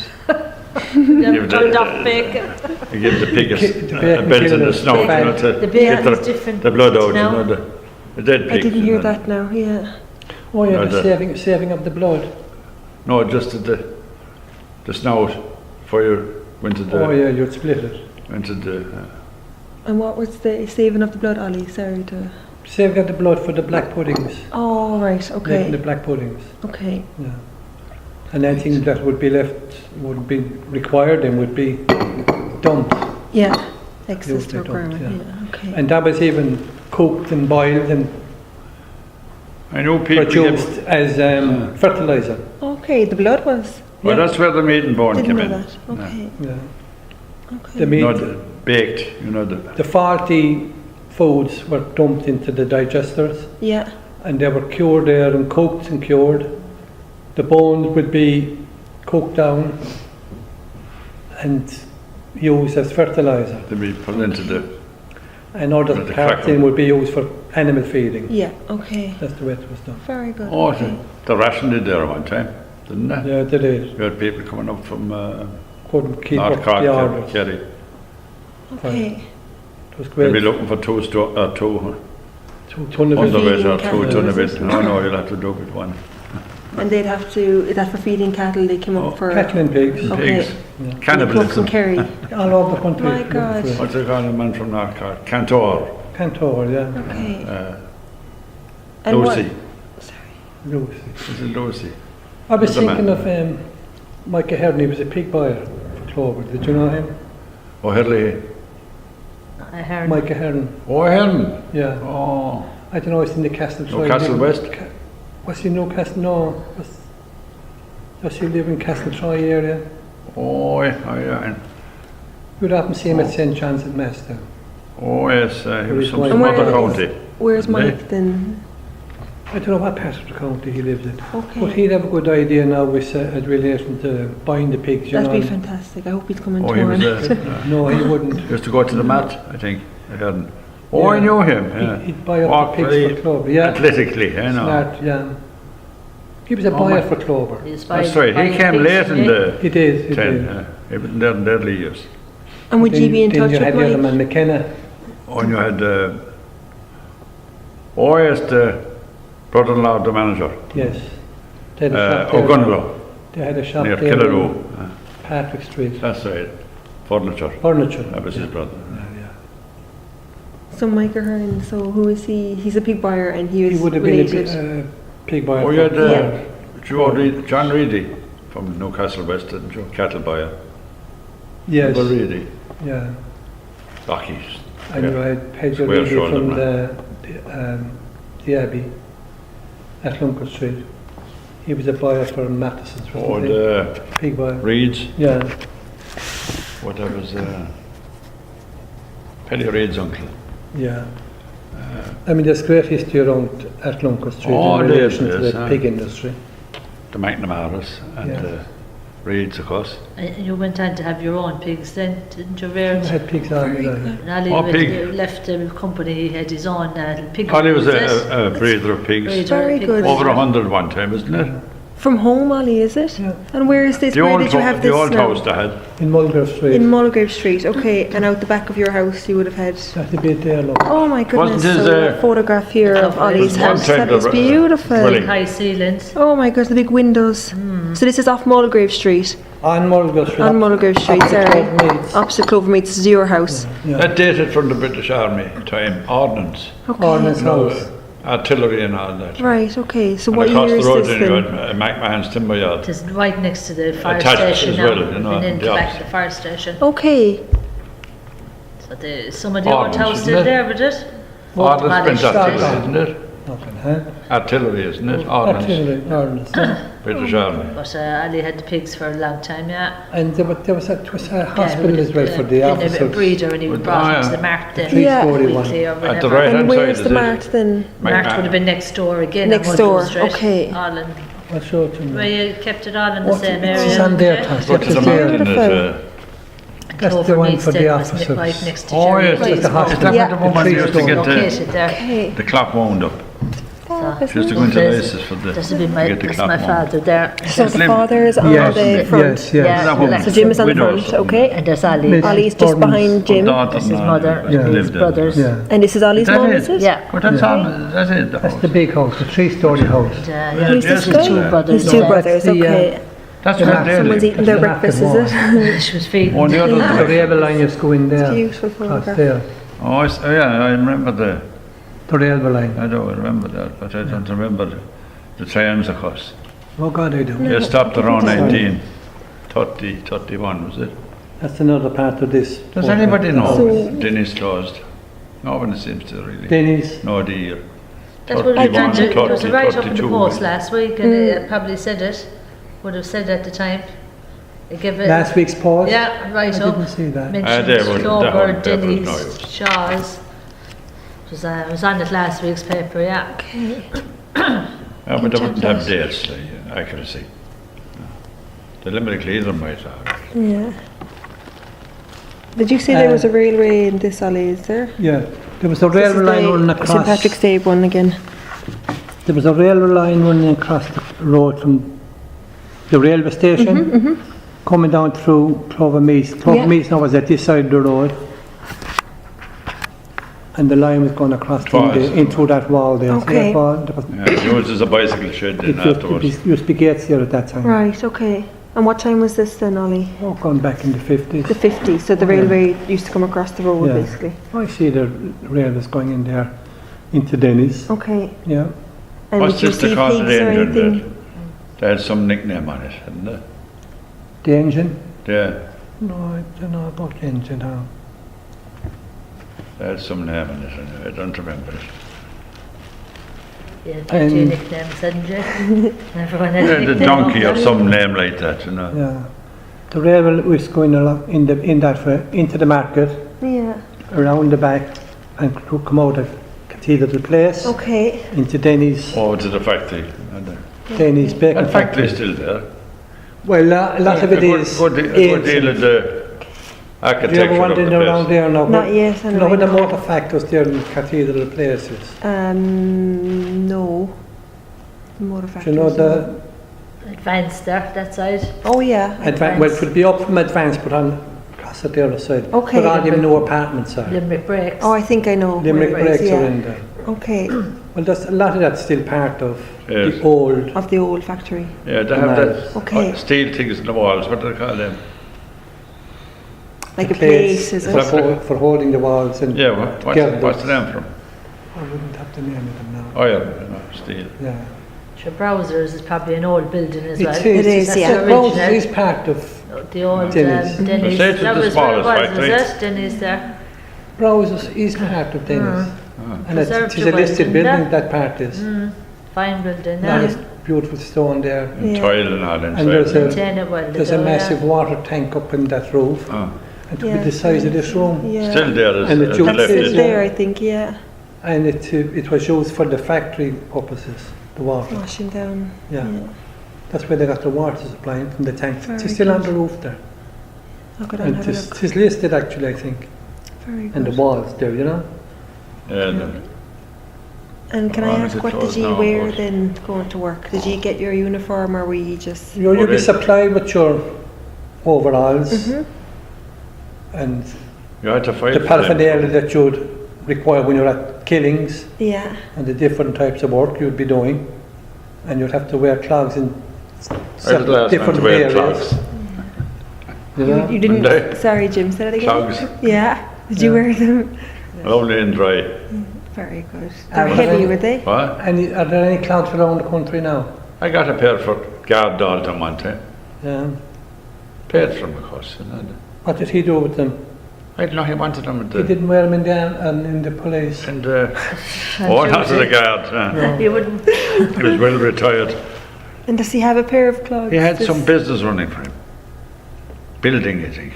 You've turned off bacon. You give the pig The a bacon belt in the killers. snout, you know, to The get bacon is different the blood out, now. you know, the dead I pig. didn't hear that now. Yeah. Oh yeah, No, the the- saving of the blood. No, just the snout before you went to the, Oh yeah, you'd split it. went to the, And what was the saving of the blood, Ollie? Sorry to. Saving of the blood for the black puddings. Oh right. Making Okay. the black puddings. Okay. Yeah. And anything that would be left, would be required and would be dumped. Yeah. Excess Used to it, don't, requirement. yeah. Yeah. Okay. And that was even cooked and boiled and I know people produced get, as fertilizer. Okay. The blood was. well, that's where the meat and bone Didn't came know in. that. Okay. Yeah. Okay. The meat, Not baked, you know, the faulty foods were dumped into the digesters Yeah. and they were cured there and cooked and cured. The bones would be cooked down and used as fertilizer. to be put into the, And other With the parts cracker. in would be used for animal feeding. Yeah. Okay. That's the way it was done. Very good. oh, Okay. the ration did there one time, didn't they? Yeah, they did. You had people coming up from Couldn't keep North up Cork, the orders. Kerry. Okay. It was They'd be great. looking for two Two ton of it. underweight or cattle, two ton of is it. it? No, no, you'll have to do it with one. And they'd have to. Is that for feeding cattle? They came Oh, up for. Cattle and pigs. Okay. Pigs. Yeah. Come from Cannibalism. Kerry. All over the country. My God. What's they call a man from North Cork? Cantor. Cantor, yeah. Okay. Uh, Lucy. Sorry. Lucy. Is it Lucy? I was Who's the thinking man? of Micah Hearn. He was a pig buyer for Clover. Did you know him? Oh, Hurley. I heard. Micah Hearn. Oh, Helen. Yeah. Oh, I don't know. It's in the Castle. Newcastle West? Was he Newcastle? No. Does he live in Castle Troy area? oh, yeah. You'd often see him at St. John's at Master. Oh, yes, he was from And some where other is- county. Where's Didn't Mike then? I don't know what part of the county he lives in. But Okay. he'd have a good idea now with in relation to buying the pigs, you That'd know. be fantastic. I hope he's coming Oh, he was tomorrow. No, he wouldn't. used to go to the mat, I think. I heard. Oh, I Yeah. knew him. Yeah. He'd buy up Walked the pigs very for Clover. Yeah, athletically, I know. smart, yeah. He was a Oh, buyer my- for Clover. That's right. He came late in the He did, he 10. did. He was there in the early years. And would you be in Then touch you had the with other Mike? man, McKenna. Oh, and you had, oh, yes, the brother-in-law of the manager, Yes. They had a shop there. O'Gunlow, They had a shop near there Killaroo. on Patrick Street. That's right. Furniture. Furniture. That was his brother. So Mike Ahern, so who is he? He's a pig buyer and he was He would have been related. a pig buyer. Oh, you had Yeah. John Reedy from Newcastle West, didn't you? Cattle buyer. Yes, Remember Reedy? yeah. Rockies. And you had Pedro Square Reedy shoulder from man. the Abbey at Lunker Street. He was a buyer for Matteson's, Oh, wasn't he? the Pig buyer. Reeds. Yeah, Whatever was Penny Reed's uncle. yeah. I mean, there's great history around at Lunker Street Oh, in there relation to is, the huh? pig industry. The McNamara's and Yeah. breeds, of course. And you went on to have your own pigs then, didn't you, I Verd? had pigs all my life. And Ollie Oh, pig. left the company, he had his own pig. Ollie was is it? a breeder of pigs. Breeder, Very pig good. breeder. Over 100 one time, isn't it? From home, Ollie, is it? Yeah. And where is this? The Where old, did you have the this old now? house they had. In Mulgrave Street. In Mulgrave Street, okay. And out the back of your house, you would have had. That's a bit there, look. Oh my goodness! Wasn't his, So a photograph here of Ollie's one house. time That the is r- beautiful. dwelling. High ceilings. Oh my gosh, the big windows. So this is off Mulgrave Street. On Mulgrave Street. On Mulgrave Street, opposite sorry. Clover Meads. Opposite Clover Meads is your house. Yeah. That dated from the British Army time, ordnance, Okay. Ordnance you know, House. artillery and all that. Right. Okay. So And what across year the is road this then you then? had McMahon's Timber Yard. It is right next to the fire Attached station as now. well, you know, And then the the back office. of the fire station. Okay. So some of the old Ordnance, house isn't still it? there, with it? Ordnance meant Polished. artillery, isn't it? Nothing, huh? Artillery, isn't it? Ordnance, Artillery, ordnance. yeah. British Army. But Ollie had the pigs for a long time, yeah. And there was a hospital as well for the A officers. breeder, and he would With- brought him ah, to yeah. the mart then. Yeah. Weekly or At the whenever. right hand And side, where's is the it? mart then? Mart would have been next door again. Next on door, Mulgrave Street, okay. All in, I'll show it to where you. you kept it all in the same It's area. on there, yeah. Tom. Go to the It's mountain there. is That's Clover the one Meads for the then was officers. right next to Oh Jerry yes, Blake's the home. hospital. is that Yeah. where the woman used to get Located there. Okay. the clock wound up? Oh, She used to go into races for the, This would be to get the that's clock my wound. father there. So the father is on Yes, the front. yes, Yeah, yes. That woman. So Jim is on the Widow or front, something. okay. And there's Ollie. Miss- Ollie's just Gordon's behind Jim. Daughter This is and mother, Yeah. his lived there. brothers. Yeah. And this is Ollie's Is that mum, it? is it? Yeah. But that's all, that's it, the That's house. the big house, the 3-story house. And, Yeah, Who's this Jason's guy? there. brothers. His two Yeah. brothers, That's the, okay. That's Yeah. where they Someone's live. eating their That's breakfast, the is it? She was feeding. On the other The side. railway line used to go in there. Beautiful Across photograph. there. Oh, yeah, I remember the, The railway line. I don't remember that, but I don't remember the trains, of course. Oh God, I do. They stopped around 1930, 31, was it? That's another part of this. Does anybody know So- Denny's closed? No one seems to really Denny's. know the year. That's what it 31, did. It was 30, right up in the 32. post last week, and it probably said it. Would have said at the time. It gave it. Last week's post. Yeah, right I up. didn't see that. Mentioned there was- Clover, that one paper was Denny's, no use. Shaw's. It was on it last week's paper, yeah. Okay. Yeah, but they wouldn't have that. dates, the accuracy. The Limerick leader might have. Yeah. Did you say there was a railway in this alley, is there? Yeah. There was a This is railway line running the St. Patrick's across. Day one again. There was a railway line running across the road from the railway station, coming down through Clover Meads. Clover Yeah. Meads now was at this side of the road, and the line was going across Twice. into that wall there. So Okay. that wall, there was, Yeah, used as a bicycle shed then it afterwards. used to be gates here at that time. Right, okay. And what time was this then, Ollie? Oh, going back in the 50s. The 50s, so the railway used to come across the road, Yeah. basically. I see the railways going in there into Denny's. Okay. Yeah. And What's did you this they see call pigs the or engine? anything? They had some nickname on it, hadn't they? The engine? Yeah, No, I don't know about the engine now. they had some name on it, anyway, I don't remember it. Yeah, plenty of And- nicknames, hadn't you? Everyone had a Yeah, the nickname. donkey or some name like that, you know. Yeah. The railway was going along in that way, into the market, Yeah. around the back, and to come out of Cathedral Place Okay. into Denny's Over to the factory. Denny's bacon That factory factory. is still there. Well, a lot of it is. A good deal of ancient. the Do you architecture ever of went the in around place. there now? Not yet, You know where the anyway. motor factors there in Cathedral Places? No. Motor Do you know factories, the Advanced there, that side. Oh, yeah. well, it would be up from Advance, but on across at the other side. Okay. But all them new apartments are. Limerick Brakes. Oh, I think I know. Limerick where it is, Brakes yeah. are in there. Okay. Well, there's a lot of that's still part of Yes. the old. Of the old factory. Yeah, they have that Okay. steel things in the walls, what do they call them? Like a plates plate, is for- it? for holding the walls and Yeah, together. what's the name from? I wouldn't have the name of them now. Iron, you know, steel. Yeah. Sure, Browsers is probably an old building as well. It It is, That's yeah. the Roses original. is part of The old Denny's. Denny's. Say it's That the was where it smallest was factory. it? Denny's there. Roses is part of Denny's. And it's Preserved a listed well, building, isn't that part is. Fine building Lot there. of beautiful stone there. And Yeah. tile and all inside. And there's a Maintain it well. there's a massive water tank up in that roof. Oh, It would Yeah. be the size of this room. Yeah. still there And the as jewel they That's left is it it. there, I think, yeah. And it was used for the factory purposes, the water. Washing down. Yeah. That's where they got the water supply from the tank. Very It's still on good. the roof there. I'll go down And and have a look. it's listed actually, I think, Very and the good. walls there, you know. Yeah, And can I As long as ask, it what did closed you now, wear but- then going to work? Did you get your uniform or were you just... You'll be Okay. supplied with your overalls Mhm. and you had to fight the for them. paraphernalia that you'd require when you're at killings Yeah. and the different types of work you'd be doing. And you'd have to wear clogs in I was the last man different to wear areas. clogs. You know? You didn't... Monday. Sorry, Jim, say that again? Clogs, Yeah. Did you Yeah. wear them? lovely and dry. Very good. They're was heavy, it- were they? What? Are there any clogs around the country now? I got a pair for Guard Dalton one time. Yeah. Paid from, of course. You know. What did he do with them? I don't know, he wanted them at He the... didn't wear them in the police. And, oh, not to the Guard. No. You wouldn't. He was well retired. And does he have a pair of clogs? He had Just- some business running for him. Building, I think.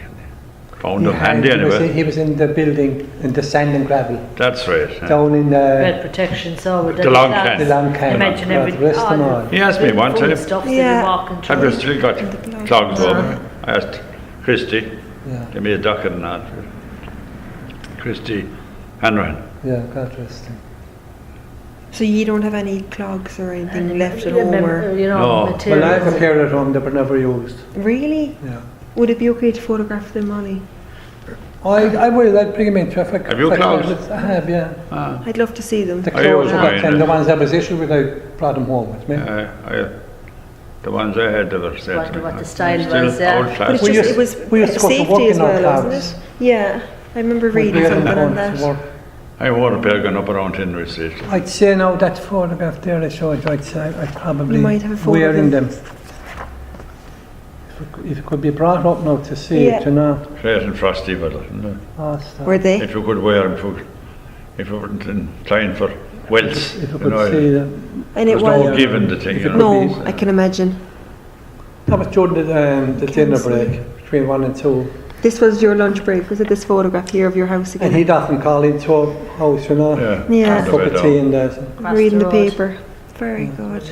Found them handy he, anyway. he was in the building, in the sand and gravel, That's right. down in Red protection, so with The long can. the long can. Imagine Right, every rest them all. He asked me one full of time, stuff that Yeah. you're walking have you through. still got the clogs. clogs over? I asked Christy, Yeah, give me a docket and that. Christy Hanrahan. yeah, God rest him. So you don't have any clogs or anything left at You home? remember, Or... you know, No. Well, I have a materials. pair at home that were never used. Really? Yeah. Would it be okay to photograph them, Ollie? I will, I'll bring them in traffic. Have you clogs? I have, yeah. Ah, I'd love to see them. The I clothes always I got mind and it. the ones I was issued with, I brought them home with me. the ones I had, they were set. Wonder what the style Still was, yeah. old But class. it's We just, used- it was we used to go to work safety as in our well, clogs. wasn't it? Yeah. I remember We'd reading wear them something on going to that. work. I wore a pair going up around Henry Street. I'd say now that photograph there I showed you, I'd say I'd probably You might have a photo of wearing them. them. If it could be brought up now to see Yeah. it, you know. Great and frosty weather, isn't it? Oh, stop. Were they? If you could wear them, if you weren't inclined for welts, If you you could know, see them. And it there's no was... giving the thing, you know. No, I can imagine. That was during the dinner Cancel. break, between 1 and 2. This was your lunch break, was it this photograph here of your house And again? he'd often call into our house, you know. Yeah. Yeah. on the Cup way of down. tea and that. Across Reading the road. paper. Very good.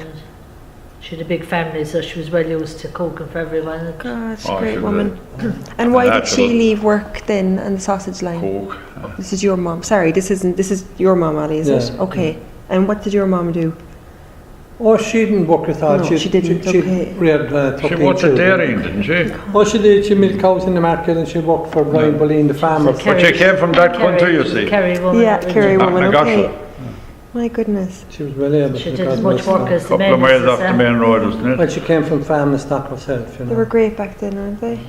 She had a big family, so she was well used to cooking for everyone. God, Oh, great she's woman. And why did she natural. leave work then on the sausage line? Coke. This is your mom. Sorry, this is your mom, Ollie, is it? Yeah. Okay. And what did your mom do? Oh, she didn't work at all. No, she didn't, She okay. reared She 13 worked at children. dairying, didn't she? Oh, she did. She milked cows in the market and she worked for Brian Boleyn, the farmer. But she came from that country, you see. Kerry woman. Yeah, Kerry woman, I got okay. her. My goodness. She was well able She to did as God much bless work her. as the Couple of men. miles off the main road, wasn't it? Well, she came from farm and stock herself, you They were know. great back then, weren't they?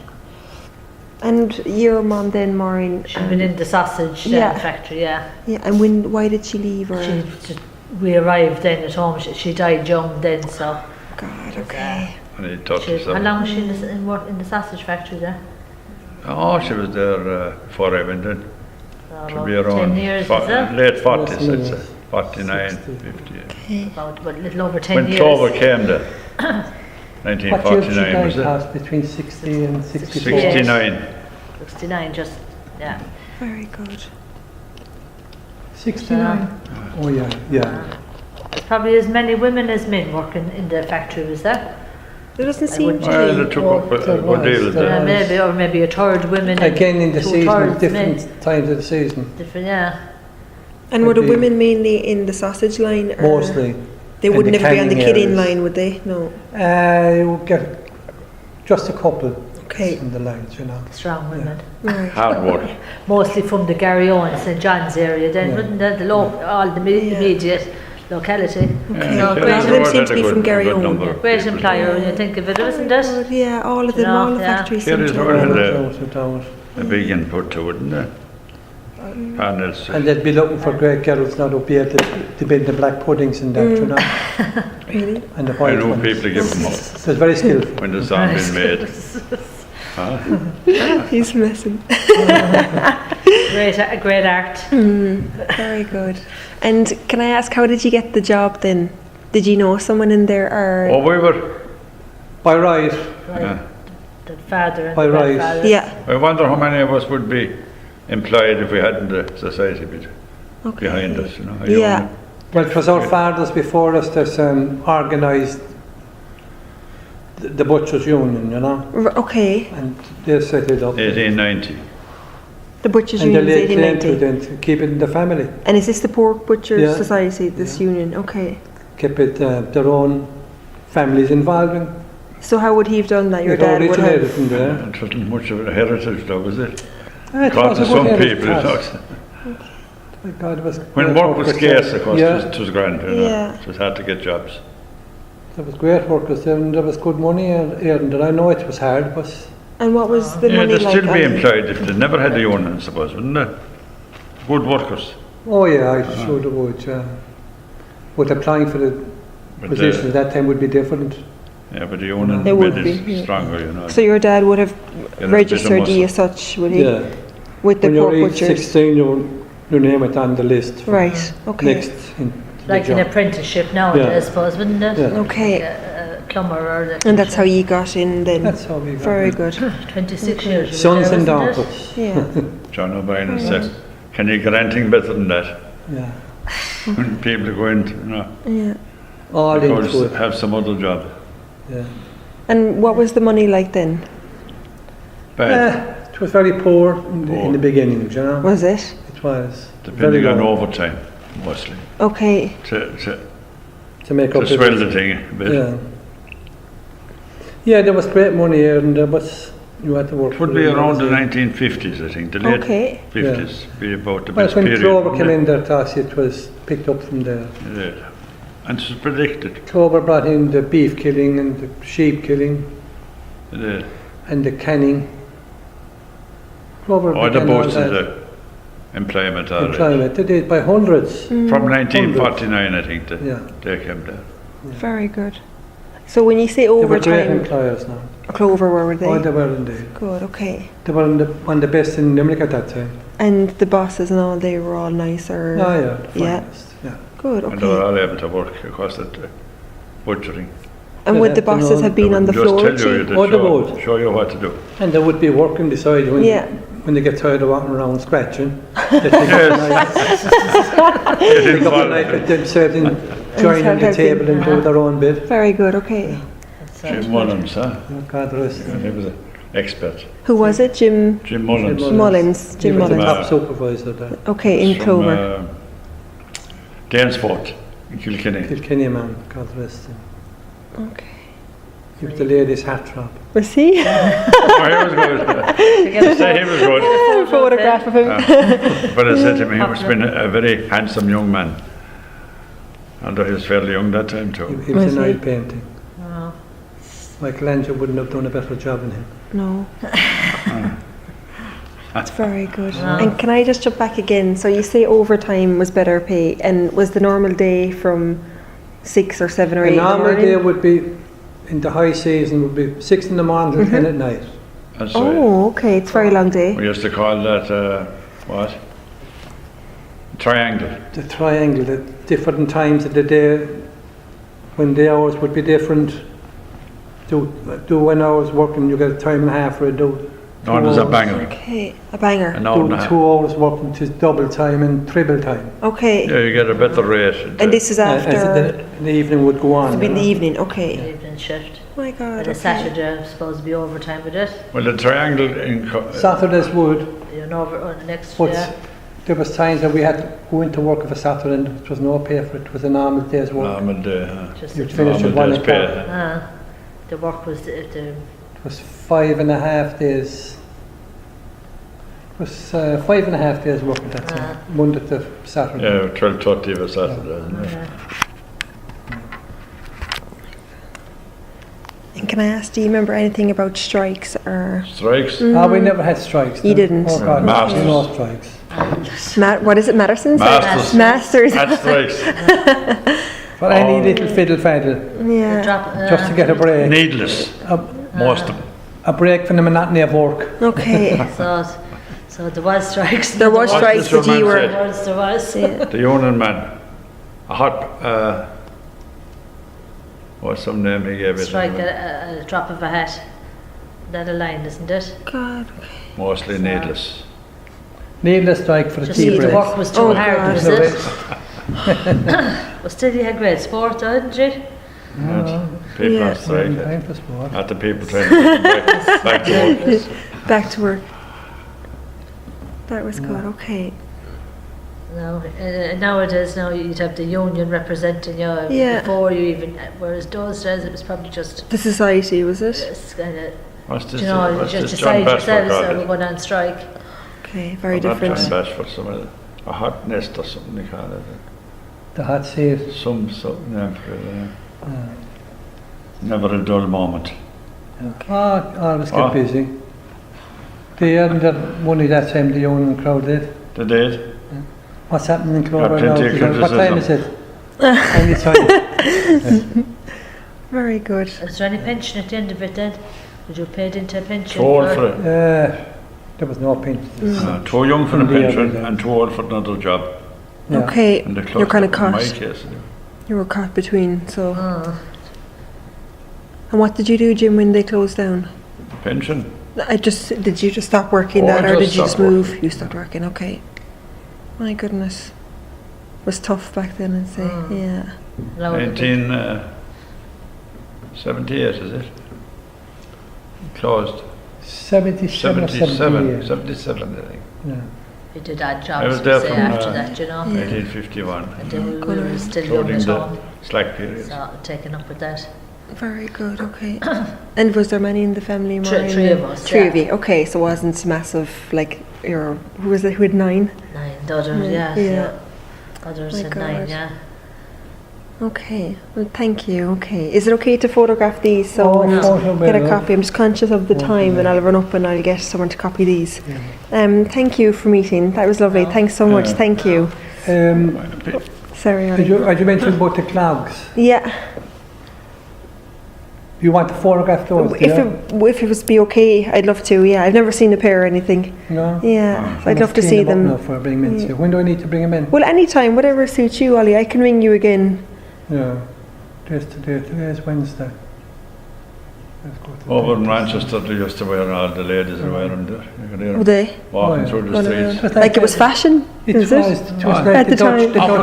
And your mom then, Maureen? She'd been in the sausage Yeah. factory, yeah. Yeah, and why did she leave? Or We arrived then at home. She died young then, so. God, okay. And he touched How herself. long was she in the sausage factory there? Oh, she was there before I went in. She'll be About around 10 years, is late 40s, Yes, I'd yes. say. 49, 60. 50. About a little over 10 When years. Clover came there, What year did she 1949, die, was it? Cass? Between 60 and 64? 69. 69, just, yeah. Very good. 69? Oh, yeah, yeah. There's probably as many women as men working in the factory, was there? There doesn't I seem wouldn't- to Well, be. they took up a There good deal was, of there that. was. Maybe, or maybe a third women. and Again, in the season, two-thirds different men. times of the season. Different, yeah. And were the Could be. women mainly in the sausage line? Or Mostly. They in would the never be on the canning kid-in areas. line, would they? No. You would get just a couple Okay. in the lines, you know. Strong women. Right. Hard work. Mostly from the Garryowen, St John's area then, Yeah. wouldn't they? All the Yeah. immediate locality. Yeah, No, they great All of were them at seem a to be good- from a good Garryowen. number of Great people. employer when you think of it, isn't it? Good, yeah, all of them, No, all the yeah. factories Here seem is to where have the- them. Without a doubt. A big input to it, wouldn't it? Panels. And they'd be looking for great girls now to be able to build the black puddings and that, you know, Really? and the I white know ones. people give them up So it's very skillful. when the song been made. Huh? He's messing. A great art. Very good. And can I ask, how did you get the job then? Did you know someone in there or? Oh, we were. By right, Yeah. The father and By the right. grandfather. Yeah. I wonder how many of us would be employed if we hadn't the society Okay. behind us, you know. I Yeah. well, it was our fathers before us that organised the Butchers Union, you know, Okay. and they set it up. 1890. The Butchers And they Union is laid claim to 1890. it and to keep it in the family. And is this the Pork Butchers Yeah. Society, this union? Okay. Keep it their own families involved in. So how would he have done that? Your It dad would originated have... from there. It wasn't much of a heritage though, was it? It Because was to a some good heritage people, class. My God, it was when great work was workers scarce, there. of course, Yeah, it was grand, you know. Yeah. It was hard to get jobs. there was great workers there, and there was good money earned. I know it was hard, but And what was the Yeah, money they'd like? still be on- employed if they never had the union, I suppose, wouldn't they? Good workers. oh yeah, I sure they would. But applying for the But, positions at that time would be different. yeah, but the union It would made be, it yeah. stronger, you know. So your dad would have Get a bit of registered you muscle. as such, would he? Yeah. With the When you're Pork age Butchers? 16, your name is on the list. for Right, okay. Next in Like the an job. apprenticeship nowadays, Yeah. I suppose, wouldn't it? Yeah. Okay. A plumber or And that's how you got in then? That's how we got Very it. good. 26 years. you were Sons there, and wasn't it? daughters. Yeah. John O'Brien said, can you get anything better than that? Yeah. When people go into, you know, Yeah. All go into it. have some other job. Yeah. And what was the money like then? Bad, It was very poor in Poor. the beginning, you know. Was it? It was. depending very on low overtime, mostly, Okay. to make up to the swell the thing a bit. Yeah. Yeah, there was great money earned, but you had to work. It would for be it, around the obviously. 1950s, I think, the late Okay. 50s, be about the Well, best when period. Clover came wouldn't in there, Tassie, it was picked up from there. it? It did. And it was predicted. Clover brought in the beef killing and the sheep killing It did. and the canning. Clover Or the began all boosted that the employment already. employment. They did by hundreds. From 1949, I think, Yeah. they came there. Very good. So when you say They were great overtime, employers now. Clover, where were they? Oh, they were indeed. Good, okay. They were one of the best in Limerick at that time. And the bosses and all, they were all nice or... Oh yeah, the Yeah. finest. Yeah. Good, And they were okay. all able to work across at butchering. And Yeah, would the that's bosses have been They on the would floor? just tell you, too? Oh, they show, would. show you what to do. And they would be working beside you when they get tired of walking around scratching. They pick up a knife, They didn't pick up a follow knife them. and themselves and join start on the table helping. and do their own bit. Very good, okay. Jim Mullins, huh? God rest And him. he was an expert. Who was it? Jim Jim Mullins. Jim Mullins. He Jim was the Mullins. top supervisor there. Okay, in From, Clover. Danesfort in Kilkenny. Kilkenny man, God rest him. Okay. He was the ladies' hat trap. Was he? Oh, he was good. Say he was good. A photograph of him. But I said to him, he must have been a very handsome young man. And he was fairly young that time He too. was Was an he? oil painting. Oh. Michelangelo wouldn't have done a better job than him. No. That's very good. Wow. And can I just jump back again? So you say overtime was better pay, and was the normal day from 6 or 7 or 8 A in the normal morning? day would be, in the high season, would be 6 in the morning and 10 at night. That's right. Oh, okay. It's a very long day. We used to call that, what? Triangle. The triangle, the different times of the day, when the hours would be different. Do 1 hour's working, you get a time and a half for it. Do Known as a banger. Okay, a banger. An hour and a half. 2 hours working to double time and triple time. Okay. Yeah, you get a better rate. And this is As after... the evening would go on. It'll be in the you know. evening. Okay. Evening shift. Oh my God. And a Okay. Saturday, I suppose, be overtime with it. Well, the triangle in Saturdays would, You know, over on the next but yeah. there was times that we had to go into work of a Saturday and there was no pay for it. It was a normal day's work. normal day, huh? Just You'd the, finish at Normal 1 day's pay, o'clock. huh? the work was the It was 5.5 days. It was 5.5 days work at that time, Monday to Saturday. Yeah, 12:30 of a Saturday, isn't it? And can I ask, do you remember anything about strikes or... Strikes? We never had strikes. You no. didn't? Oh God, Masters. no strikes. what is it, Madison's? Masters. Masters. Had strikes. For any little fiddle faddle, Yeah. drop, just to get a break. Needless, most of them. A break from the monotony of work. Okay. So there was strikes. There was What strikes, does but your you man were... say? There was. Yeah. The union man, a hot, what's some name he gave it? Strike a drop of a hat. That a line, isn't it? God. Mostly needless. Needless strike for the Just tea the breaks. work was too Oh, hard, God. was No, it? But still you had great sport, didn't you? People Yeah. on strike. Time for sport. Not the people trying to get back to work. Back to work. That was good. Okay. No, nowadays now you'd have the union representing you Yeah. before you even, whereas those days it was probably just The society, was it? just kind of, What's this? you know, What's just this John decide Bashford yourselves called or it? we're going on strike. Okay, very Not different. John Bashford, a hot nest or something they call it. The hot seat. Something name for it. Never a dull moment. Always Oh. get busy. They earned their money that time, the union crowd did. They did. What's happening in Got Clover now? plenty of What time is criticism. it? Any time. Very good. Is there any pension at the end of it then? Would you paid into a pension? Too old for it. There was no pension. Too young for the From the pension other and too old for another job. Yeah. Okay, And the clock you're kind of in my caught. case. You were caught between. So, Oh, and what did you do, Jim, when they closed down? Pension. Did you just stop working Oh, that, I or just did you just stopped move? working. You stopped working. Okay. My goodness, it was tough back then. I'd say. Yeah. no, 1978, is it? Closed. 77 or 78. 77, I think. Yeah. we did odd I jobs was there say, from, after that, you know. 1951, And then we Good. were still young including at the home, slack period. so taken up with that. Very good. Okay. And was there many in the family? Three of us, Three yeah. of you. Okay, so it wasn't massive. Like who was it? Who had 9? 9, the others, Yeah. yeah. Others My had 9, God. yeah. Okay. Well, thank you. Okay. Is it okay to photograph these so Oh, and photo get a better. copy? I'm just conscious of the time, and I'll run up and I'll get someone to copy these. Thank you for meeting. That was lovely. No. Thanks so much. Thank you. Sorry. As you mentioned about the clogs, Yeah. you want to photograph those? If it was be okay, I'd love to. Yeah. I've never seen a pair or anything. No? Yeah. I'd love to see them. Now for bring them in. So when do I need to bring them in? Well, anytime, whatever suits you, Ollie. I can ring you again. Yeah. Today's Wednesday. Let's go to Over in the- Manchester, they used to wear all the ladies are wearing there. You could hear Were them they? walking Oh, yeah. through the Well, streets. Like it was fashion? It Is was it? like At the the Dutch, time. the Oh,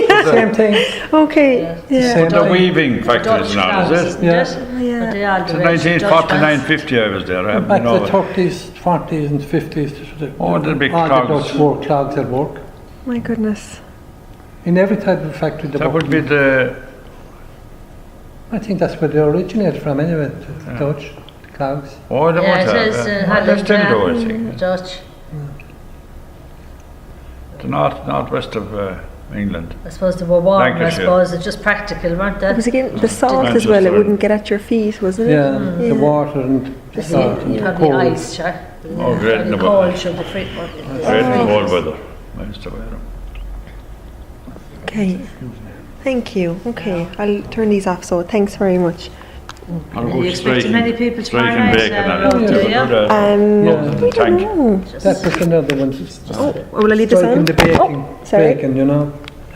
Dutch same thing. Okay. Yeah. Yeah. Same The thing. weaving factories Dutch now, clowns, is it? isn't Yeah. it? Yeah. But they all It's the rest, Dutch 1949, bands. 50 I was there. I haven't Back been to the over. 30s, 40s and 50s. Oh, the big all clogs. the Dutch wore clogs at work. My goodness. In every type of factory. That would be the I think that's where they originated from anyway, the Yeah. Dutch, the clogs. oh, the Yeah, it motor. is, They Holland, still yeah. do, I think. Dutch. The northwest of England. I suppose they were warm, I Lancashire. suppose. It's just practical, weren't they? It was again the salt as well. It wouldn't get at your feet, wasn't it? Yeah, the water and the salt and the Probably cold. ice, sure. Oh, great in the Cold, weather. sure, the free. Great in cold weather. I used to wear them. Okay. Thank you. Okay, I'll turn these off. So thanks very much. I'll Are go you expecting many people tomorrow striking night? bacon and Do I'll you? do that. Yeah. Up in the I tank. don't know. That was another one. Will I leave this Striking on? the bacon, Oh, sorry. bacon, you know.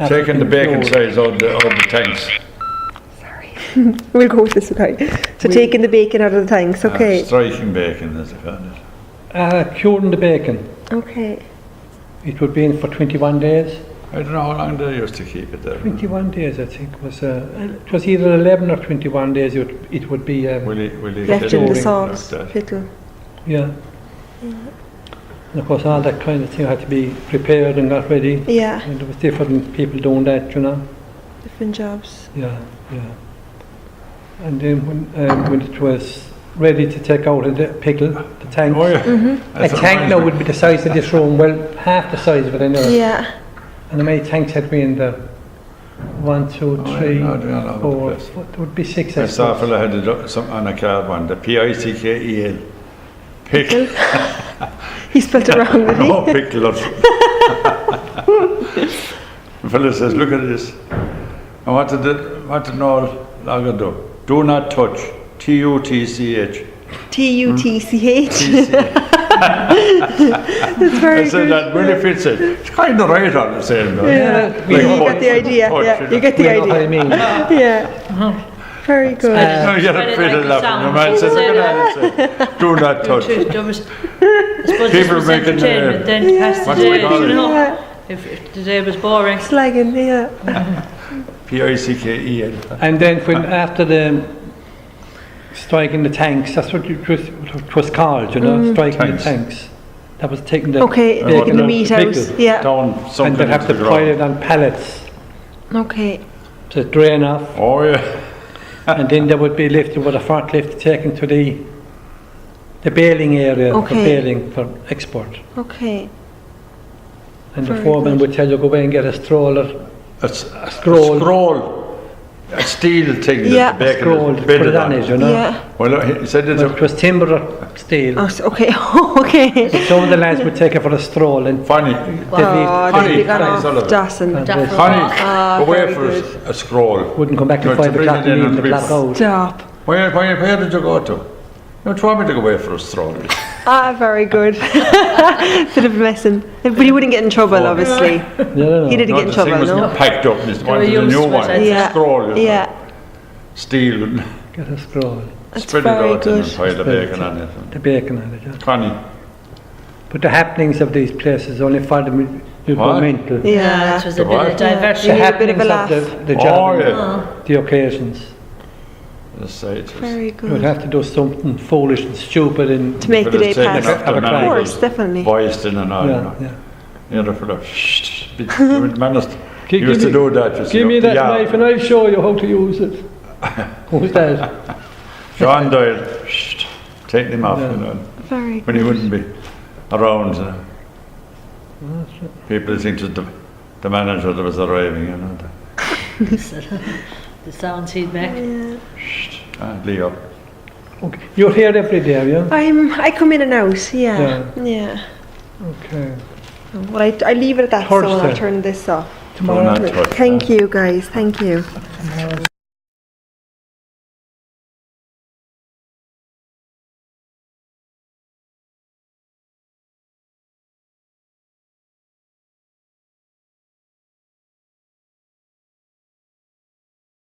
Taking the bacon flour. size out the tanks. We'll go with this. Okay. So taking the bacon out of the tanks. Okay. Striking bacon, as they call it. Curing the bacon. Okay. It would be in for 21 days. I don't know how long they used to keep it there. 21 days, I think, it was either 11 or 21 days. It would be. Will he Left get in the it salt like that? pickle. Yeah. And of course, all that kind of thing had to be prepared and got ready. Yeah. And there was different people doing that, you know. Different jobs. Yeah, yeah. And then when it was ready to take out of the pickle, the tank. Oh yeah. Mm-hmm. A That's tank now amazing. would be the size of this room, well, half the size of it anyway. Yeah. And how many tanks had we in there? 1, 2, Oh, 3, no, they're all over the 4. place. There would be 6. I I saw a suppose. fella had something on a card one, the P-I-C-K-E-L. Pickle. He spelled it wrong, did he? No, pickle or something. The fella says, look at this. And what did Noel Lager do? Do not touch. T-U-T-C-H. T-U-T-C-H. That's very I said, good. that really fits it. It's kind of right on the same though. Yeah. we You know get the idea. touch, Yeah. You get the We know what I idea. mean. Yeah. Very good. No, you Spread gotta it fit like it the up. And the sound. man said, Say look at that. It said, do not touch. I suppose this People was making, entertainment then to pass what the do we day, call you it? know. Yeah. If the day was boring. Slagging, yeah. P-I-C-K-E-L. And then when after the striking the tanks, that's what it was called, you know, striking Tanks. the tanks. That was taking the Okay, bacon taking the out meat the out. pickle. Yeah. Down, And they'd have to pile it on pallets Okay. to drain off. Oh, yeah. And then they would be lifted with a forklift taken to the baling area for Okay. baling for export. Okay. And the Very foreman good. would tell you go away and get a stroller. A scroll. A steel thing Yeah. that the bacon Scroll, is put bedded it on on. it, you know. Yeah. Well, he said But it it's was timber or steel. Oh, okay. Okay. Some of the lads would take it for a stroll and funny. they'd Oh, Honey, they'd be gone honey, off Sullivan. Dassen. Honey. Ah, Go away very for good. a scroll. wouldn't come back No, at to 5 bring o'clock it in in and the be- black out. Stop. Where did you go to? You told me to go away for a stroll. Ah, very good. Bit of a messing. But he wouldn't get in trouble, Oh. obviously. No. He didn't No, get in the thing trouble, was no? packed up. This were one is a used new to it, one. I'd Yeah. Scroll. You know. Yeah. Steel. Get a scroll. That's Spread it very out and good. pile the Spread it. bacon on it. The bacon on it, yeah. Connie. But the happenings of these places only for them you go What? mental. Yeah. It was a The bit what? of diversion. The You need a bit of a happenings laugh. of the Oh, job, yeah. the occasions. Let's say it was. Very You would good. have to do something foolish and stupid and To make the But day it's taken pass. up to Of man course, was definitely. Voiced in and all, you yeah, know. yeah. The other fellow, shh, man Give used to me- do that. Just, Give you me know, that yeah. knife and I'll show you how to use it. Who's that? John Doyle, shh, take him off, Yeah. you know, Very when he good. wouldn't be around. You know. People think it was the manager that was arriving, you know. The sounds he'd make. Yeah. Leo. Okay. You're here every day, are you? I come in and out, yeah. Yeah. Okay. Well, I leave it at that, so Thursday. I'll turn this off. Tomorrow. Do not touch Thank you, guys. Thank you.